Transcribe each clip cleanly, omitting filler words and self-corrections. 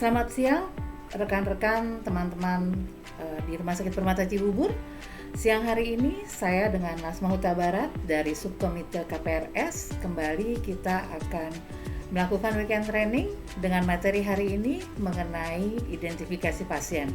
Selamat siang rekan-rekan, teman-teman di Rumah Sakit Permata Cibubur. Siang hari ini saya dengan Nasma Huta Barat dari Subkomite KPRS kembali kita akan melakukan weekend training dengan materi hari ini mengenai identifikasi pasien.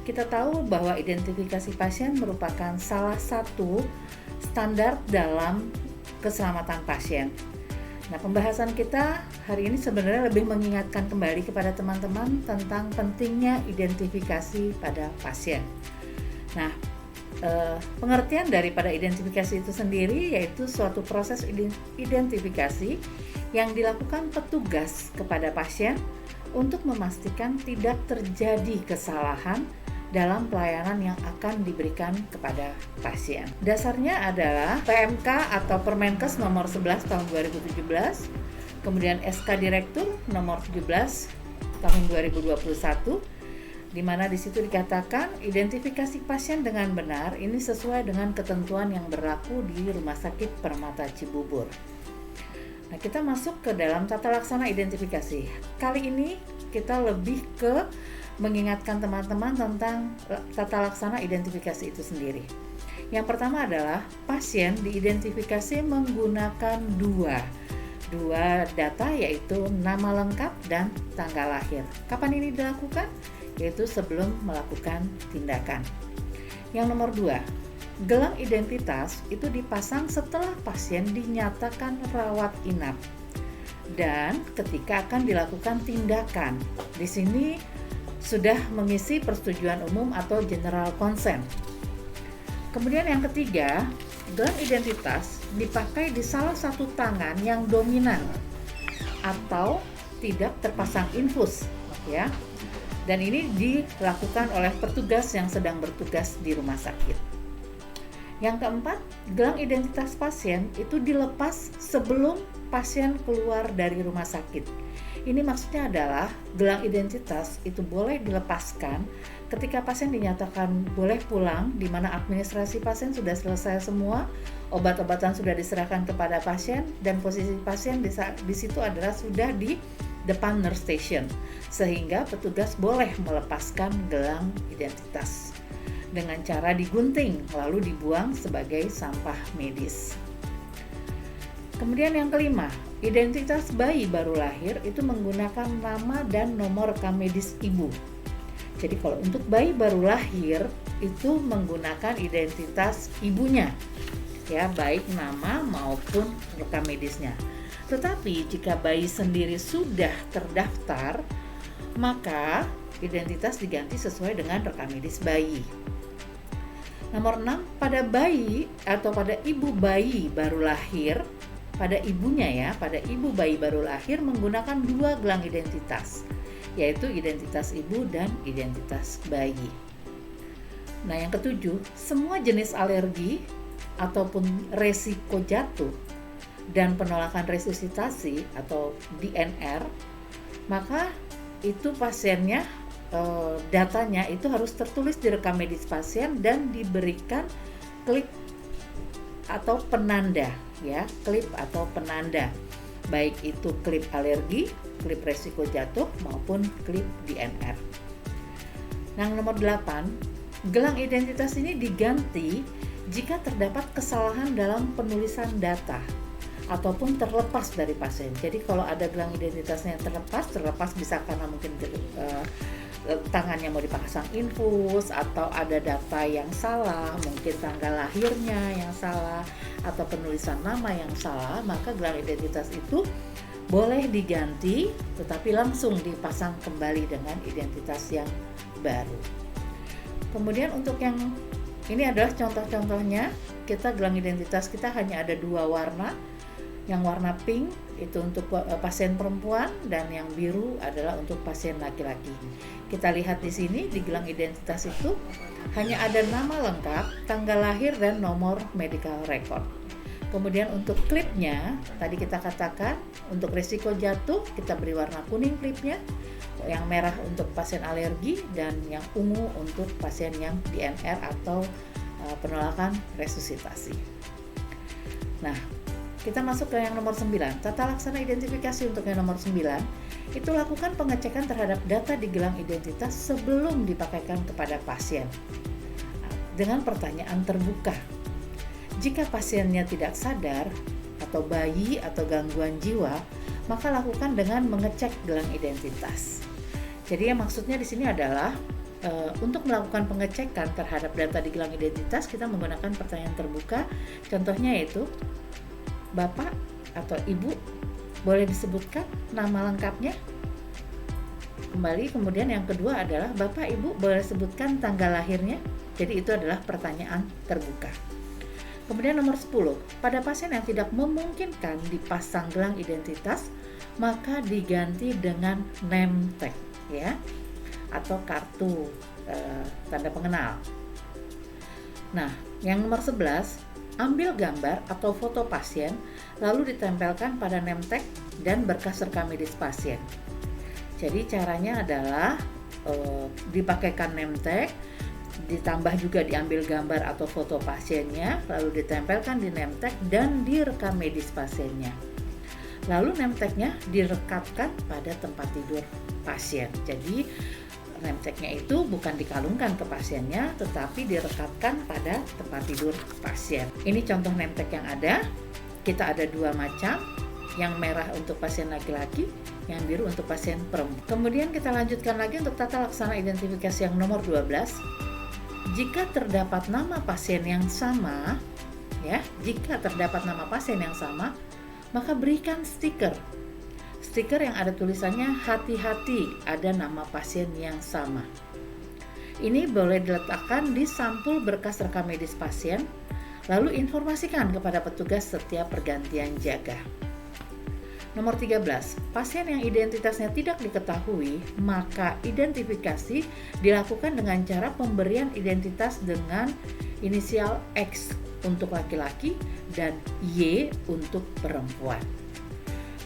Kita tahu bahwa identifikasi pasien merupakan salah satu standar dalam keselamatan pasien. Nah, pembahasan kita hari ini sebenarnya lebih mengingatkan kembali kepada teman-teman tentang pentingnya identifikasi pada pasien. Nah, pengertian daripada identifikasi itu sendiri yaitu suatu proses identifikasi yang dilakukan petugas kepada pasien untuk memastikan tidak terjadi kesalahan dalam pelayanan yang akan diberikan kepada pasien. Dasarnya adalah PMK atau Permenkes nomor 11 tahun 2017, kemudian SK Direktur nomor 17 tahun 2021, di mana di situ dikatakan identifikasi pasien dengan benar ini sesuai dengan ketentuan yang berlaku di Rumah Sakit Permata Cibubur. Nah, kita masuk ke dalam tata laksana identifikasi. Kali ini kita lebih ke mengingatkan teman-teman tentang tata laksana identifikasi itu sendiri. Yang pertama adalah pasien diidentifikasi menggunakan dua data, yaitu nama lengkap dan tanggal lahir. Kapan ini dilakukan? Yaitu sebelum melakukan tindakan. Yang nomor 2, gelang identitas itu dipasang setelah pasien dinyatakan rawat inap dan ketika akan dilakukan tindakan. Di sini sudah mengisi persetujuan umum atau general consent. Kemudian yang ketiga, gelang identitas dipakai di salah satu tangan yang dominan atau tidak terpasang infus, ya. Dan ini dilakukan oleh petugas yang sedang bertugas di rumah sakit. Yang keempat, gelang identitas pasien itu dilepas sebelum pasien keluar dari rumah sakit. Ini maksudnya adalah gelang identitas itu boleh dilepaskan ketika pasien dinyatakan boleh pulang, di mana administrasi pasien sudah selesai semua, obat-obatan sudah diserahkan kepada pasien, dan posisi pasien di situ adalah sudah di depan nurse station, sehingga petugas boleh melepaskan gelang identitas dengan cara digunting lalu dibuang sebagai sampah medis. Kemudian yang kelima, identitas bayi baru lahir itu menggunakan nama dan nomor rekam medis ibu. Jadi kalau untuk bayi baru lahir itu menggunakan identitas ibunya, ya, baik nama maupun rekam medisnya. Tetapi jika bayi sendiri sudah terdaftar, maka identitas diganti sesuai dengan rekam medis bayi. Nomor 6, pada bayi atau pada ibu bayi baru lahir, pada ibunya ya, pada ibu bayi baru lahir menggunakan dua gelang identitas, yaitu identitas ibu dan identitas bayi. Nah, yang ketujuh, semua jenis alergi ataupun resiko jatuh dan penolakan resusitasi atau DNR, maka itu pasiennya datanya itu harus tertulis di rekam medis pasien dan diberikan klip atau penanda, ya, klip atau penanda, baik itu klip alergi, klip resiko jatuh maupun klip DNR. Yang nomor 8, gelang identitas ini diganti jika terdapat kesalahan dalam penulisan data ataupun terlepas dari pasien. Jadi kalau ada gelang identitasnya yang terlepas bisa karena mungkin tangannya mau dipasang infus, atau ada data yang salah, mungkin tanggal lahirnya yang salah, atau penulisan nama yang salah, maka gelang identitas itu boleh diganti tetapi langsung dipasang kembali dengan identitas yang baru. Kemudian untuk yang ini adalah contoh-contohnya, kita gelang identitas kita hanya ada dua warna. Yang warna pink itu untuk pasien perempuan dan yang biru adalah untuk pasien laki-laki. Kita lihat di sini di gelang identitas itu hanya ada nama lengkap, tanggal lahir dan nomor medical record. Kemudian untuk klipnya tadi kita katakan untuk resiko jatuh kita beri warna kuning klipnya, yang merah untuk pasien alergi dan yang ungu untuk pasien yang DNR atau penolakan resusitasi. Nah, Kita masuk ke yang nomor 9. Tata laksana identifikasi untuk yang nomor 9, itu lakukan pengecekan terhadap data di gelang identitas sebelum dipakaikan kepada pasien. Dengan pertanyaan terbuka. Jika pasiennya tidak sadar, atau bayi atau gangguan jiwa, maka lakukan dengan mengecek gelang identitas. Jadi yang maksudnya di sini adalah untuk melakukan pengecekan terhadap data di gelang identitas, kita menggunakan pertanyaan terbuka. Contohnya yaitu, Bapak atau Ibu boleh disebutkan nama lengkapnya? Kembali, kemudian yang kedua adalah Bapak Ibu boleh sebutkan tanggal lahirnya? Jadi itu adalah pertanyaan terbuka. Kemudian nomor 10, pada pasien yang tidak memungkinkan dipasang gelang identitas, maka diganti dengan name tag, ya, atau kartu tanda pengenal. Nah, yang nomor 11, ambil gambar atau foto pasien lalu ditempelkan pada name tag dan berkas rekam medis pasien. Jadi caranya adalah dipakaikan name tag, ditambah juga diambil gambar atau foto pasiennya, lalu ditempelkan di name tag dan direkam medis pasiennya. Lalu name tag-nya direkatkan pada tempat tidur pasien. Jadi name tag-nya itu bukan dikalungkan ke pasiennya, tetapi direkatkan pada tempat tidur pasien. Ini contoh name tag yang ada. Kita ada 2 macam, yang merah untuk pasien laki-laki, yang biru untuk pasien perempuan. Kemudian kita lanjutkan lagi untuk tata laksana identifikasi yang nomor 12. Jika terdapat nama pasien yang sama, ya, jika terdapat nama pasien yang sama, maka berikan stiker yang ada tulisannya hati-hati ada nama pasien yang sama. Ini boleh diletakkan di sampul berkas rekam medis pasien, lalu informasikan kepada petugas setiap pergantian jaga. Nomor 13, pasien yang identitasnya tidak diketahui, maka identifikasi dilakukan dengan cara pemberian identitas dengan inisial X untuk laki-laki dan Y untuk perempuan.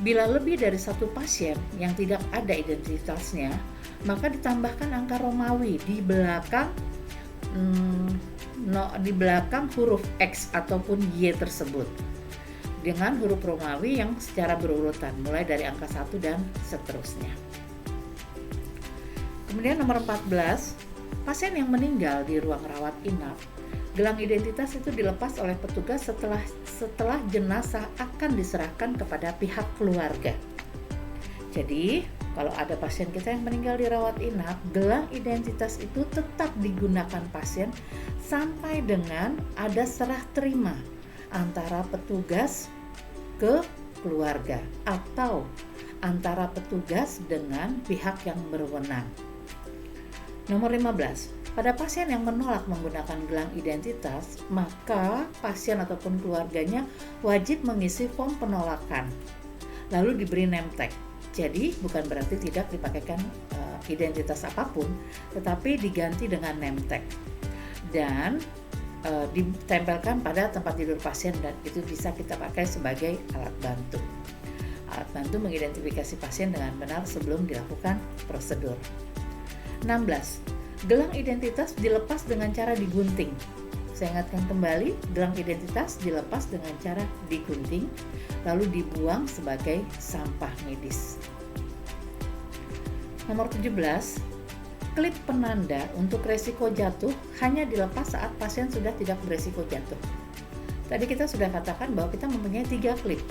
Bila lebih dari 1 pasien yang tidak ada identitasnya, maka ditambahkan angka Romawi di belakang huruf X ataupun Y tersebut dengan huruf Romawi yang secara berurutan mulai dari angka 1 dan seterusnya. Kemudian nomor 14, pasien yang meninggal di ruang rawat inap, gelang identitas itu dilepas oleh petugas setelah jenazah akan diserahkan kepada pihak keluarga. Jadi, kalau ada pasien kita yang meninggal di rawat inap, gelang identitas itu tetap digunakan pasien sampai dengan ada serah terima antara petugas ke keluarga atau antara petugas dengan pihak yang berwenang. Nomor 15, pada pasien yang menolak menggunakan gelang identitas, maka pasien ataupun keluarganya wajib mengisi form penolakan, lalu diberi name tag. Jadi bukan berarti tidak dipakaikan identitas apapun, tetapi diganti dengan name tag dan ditempelkan pada tempat tidur pasien, dan itu bisa kita pakai sebagai alat bantu. Alat bantu mengidentifikasi pasien dengan benar sebelum dilakukan prosedur. 16. Gelang identitas dilepas dengan cara digunting. Saya ingatkan kembali, gelang identitas dilepas dengan cara digunting, lalu dibuang sebagai sampah medis. Nomor 17, klip penanda untuk resiko jatuh hanya dilepas saat pasien sudah tidak beresiko jatuh. Tadi kita sudah katakan bahwa kita mempunyai 3 klip.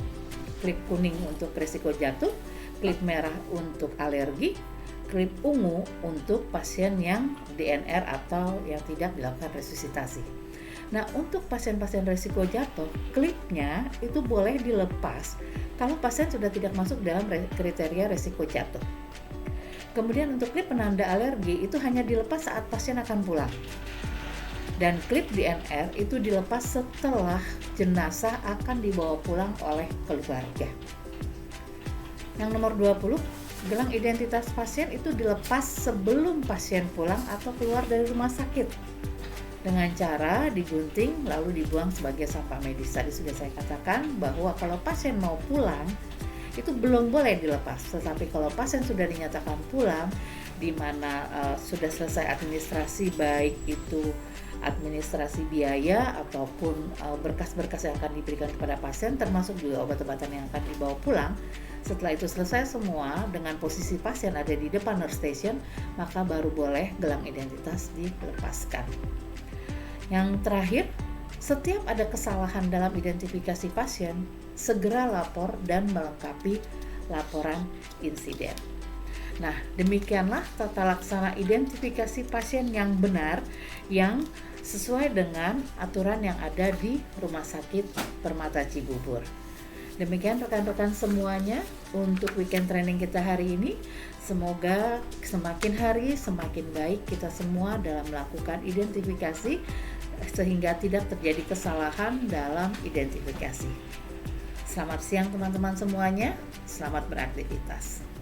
Klip kuning untuk resiko jatuh, klip merah untuk alergi, klip ungu untuk pasien yang DNR atau yang tidak dilakukan resusitasi. Nah, untuk pasien-pasien risiko jatuh, klipnya itu boleh dilepas kalau pasien sudah tidak masuk dalam kriteria risiko jatuh. Kemudian untuk klip penanda alergi itu hanya dilepas saat pasien akan pulang. Dan klip DNR itu dilepas setelah jenazah akan dibawa pulang oleh keluarga. Yang nomor 20, gelang identitas pasien itu dilepas sebelum pasien pulang atau keluar dari rumah sakit dengan cara digunting lalu dibuang sebagai sampah medis. Tadi sudah saya katakan bahwa kalau pasien mau pulang itu belum boleh dilepas, tetapi kalau pasien sudah dinyatakan pulang, di mana sudah selesai administrasi, baik itu administrasi biaya ataupun berkas-berkas yang akan diberikan kepada pasien, termasuk juga obat-obatan yang akan dibawa pulang. Setelah itu selesai semua, dengan posisi pasien ada di depan nurse station, maka baru boleh gelang identitas dilepaskan. Yang terakhir, setiap ada kesalahan dalam identifikasi pasien, segera lapor dan melengkapi laporan insiden. Nah, demikianlah tata laksana identifikasi pasien yang benar, yang sesuai dengan aturan yang ada di Rumah Sakit Permata Cibubur. Demikian rekan-rekan semuanya untuk weekend training kita hari ini. Semoga semakin hari semakin baik kita semua dalam melakukan identifikasi, sehingga tidak terjadi kesalahan dalam identifikasi. Selamat siang teman-teman semuanya, selamat beraktivitas.